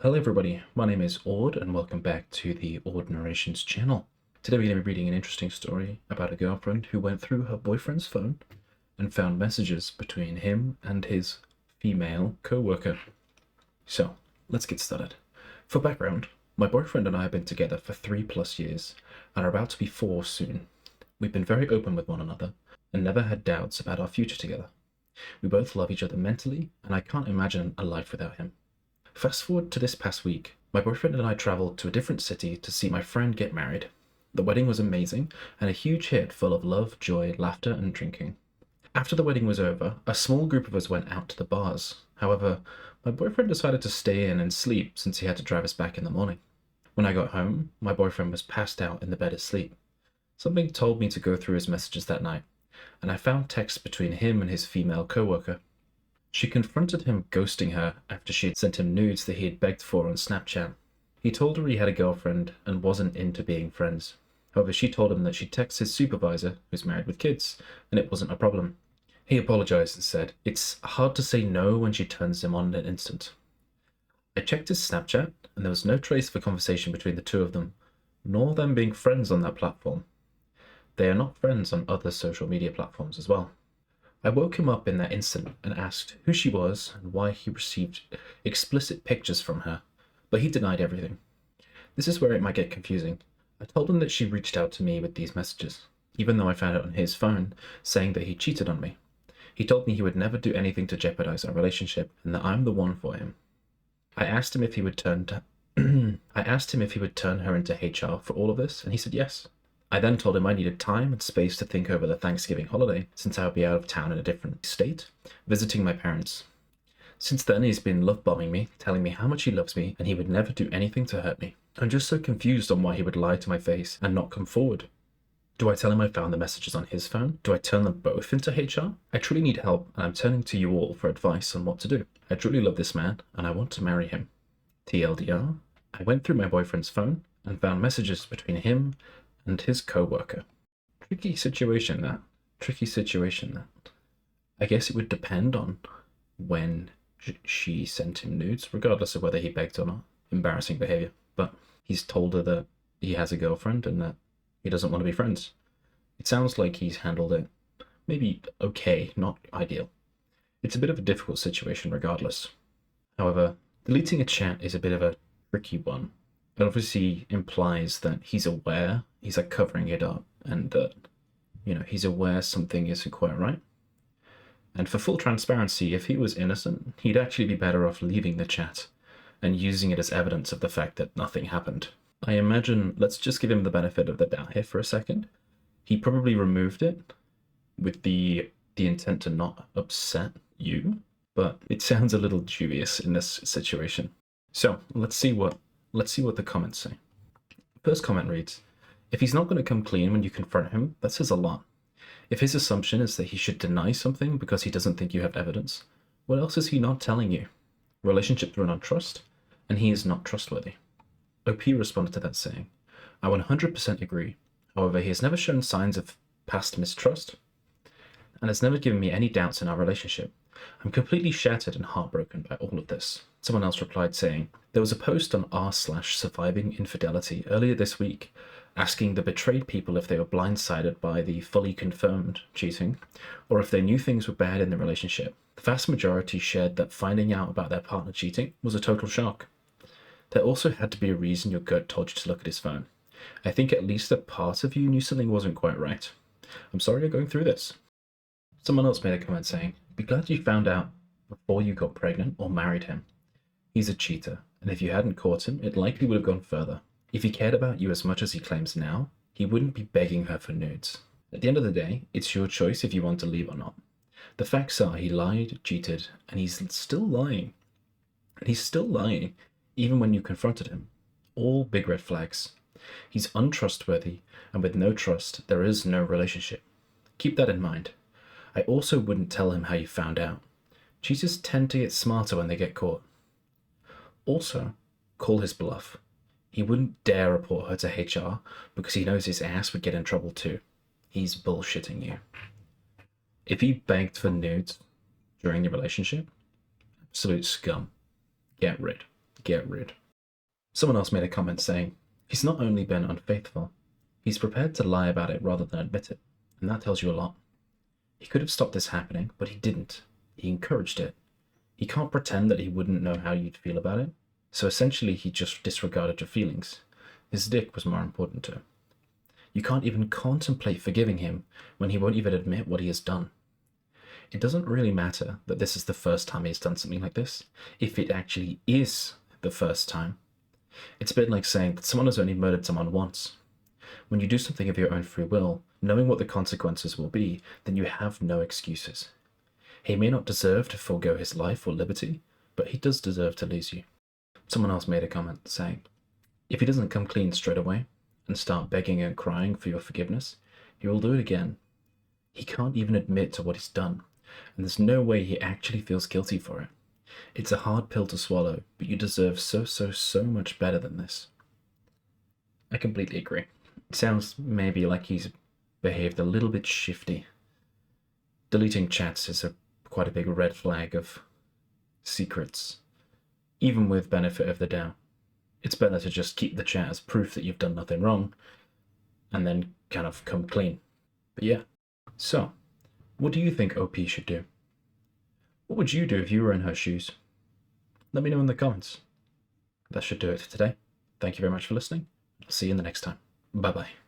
Hello everybody, my name is Ord and welcome back to the Ord Narrations channel. Today we're going to be reading an interesting story about a girlfriend who went through her boyfriend's phone and found messages between him and his female co-worker. So, let's get started. For background, my boyfriend and I have been together for 3+ years and are about to be 4 soon. We've been very open with one another and never had doubts about our future together. We both love each other mentally and I can't imagine a life without him. Fast forward to this past week, my boyfriend and I traveled to a different city to see my friend get married. The wedding was amazing and a huge hit full of love, joy, laughter, and drinking. After the wedding was over, a small group of us went out to the bars. However, my boyfriend decided to stay in and sleep since he had to drive us back in the morning. When I got home, my boyfriend was passed out in the bed asleep. Something told me to go through his messages that night, and I found texts between him and his female co-worker. She confronted him ghosting her after she had sent him nudes that he had begged for on Snapchat. He told her he had a girlfriend and wasn't into being friends. However, she told him that she'd text his supervisor, who's married with kids, and it wasn't a problem. He apologized and said, "It's hard to say no when she turns him on in an instant." I checked his Snapchat, and there was no trace of a conversation between the two of them, nor them being friends on that platform. They are not friends on other social media platforms as well. I woke him up in that instant and asked who she was and why he received explicit pictures from her, but he denied everything. This is where it might get confusing. I told him that she reached out to me with these messages, even though I found it on his phone, saying that he cheated on me. He told me he would never do anything to jeopardize our relationship and that I'm the one for him. I asked him if he would turn her into HR for all of this, and he said yes. I then told him I needed time and space to think over the Thanksgiving holiday, since I would be out of town in a different state, visiting my parents. Since then, he's been love-bombing me, telling me how much he loves me, and he would never do anything to hurt me. I'm just so confused on why he would lie to my face and not come forward. Do I tell him I found the messages on his phone? Do I turn them both into HR? I truly need help, and I'm turning to you all for advice on what to do. I truly love this man, and I want to marry him. TLDR, I went through my boyfriend's phone and found messages between him and his co-worker. Tricky situation that. I guess it would depend on when she sent him nudes, regardless of whether he begged or not. Embarrassing behavior. But he's told her that he has a girlfriend and that he doesn't want to be friends. It sounds like he's handled it maybe okay, not ideal. It's a bit of a difficult situation regardless. However, deleting a chat is a bit of a tricky one. It obviously implies that he's aware, he's like covering it up, and that, he's aware something isn't quite right. And for full transparency, if he was innocent, he'd actually be better off leaving the chat and using it as evidence of the fact that nothing happened. I imagine, let's just give him the benefit of the doubt here for a second. He probably removed it with the intent to not upset you, but it sounds a little dubious in this situation. So let's see what the comments say. First comment reads, if he's not going to come clean when you confront him, that says a lot. If his assumption is that he should deny something because he doesn't think you have evidence, what else is he not telling you? Relationships run on trust, and he is not trustworthy. OP responded to that saying, I 100% agree. However, he has never shown signs of past mistrust and has never given me any doubts in our relationship. I'm completely shattered and heartbroken by all of this. Someone else replied saying, there was a post on r/surviving infidelity earlier this week asking the betrayed people if they were blindsided by the fully confirmed cheating or if they knew things were bad in the relationship. The vast majority shared that finding out about their partner cheating was a total shock. There also had to be a reason your gut told you to look at his phone. I think at least a part of you knew something wasn't quite right. I'm sorry you're going through this. Someone else made a comment saying, be glad you found out before you got pregnant or married him. He's a cheater, and if you hadn't caught him, it likely would have gone further. If he cared about you as much as he claims now, he wouldn't be begging her for nudes. At the end of the day, it's your choice if you want to leave or not. The facts are he lied, cheated, and he's still lying. Even when you confronted him. All big red flags. He's untrustworthy, and with no trust, there is no relationship. Keep that in mind. I also wouldn't tell him how you found out. Cheaters tend to get smarter when they get caught. Also, call his bluff. He wouldn't dare report her to HR because he knows his ass would get in trouble too. He's bullshitting you. If he begged for nudes during the relationship, absolute scum. Get rid. get rude. Someone else made a comment saying, he's not only been unfaithful, he's prepared to lie about it rather than admit it, and that tells you a lot. He could have stopped this happening, but he didn't. He encouraged it. He can't pretend that he wouldn't know how you'd feel about it, so essentially he just disregarded your feelings. His dick was more important to him. You can't even contemplate forgiving him when he won't even admit what he has done. It doesn't really matter that this is the first time he's done something like this, if it actually is the first time. It's a bit like saying that someone has only murdered someone once. When you do something of your own free will, knowing what the consequences will be, then you have no excuses. He may not deserve to forego his life or liberty, but he does deserve to lose you. Someone else made a comment saying, if he doesn't come clean straight away and start begging and crying for your forgiveness, he will do it again. He can't even admit to what he's done, and there's no way he actually feels guilty for it. It's a hard pill to swallow, but you deserve so much better than this. I completely agree. It sounds maybe like he's behaved a little bit shifty. Deleting chats is quite a big red flag of secrets, even with benefit of the doubt. It's better to just keep the chat as proof that you've done nothing wrong, and then kind of come clean. But yeah. So, what do you think OP should do? What would you do if you were in her shoes? Let me know in the comments. That should do it for today. Thank you very much for listening. I'll see you in the next time. Bye-bye.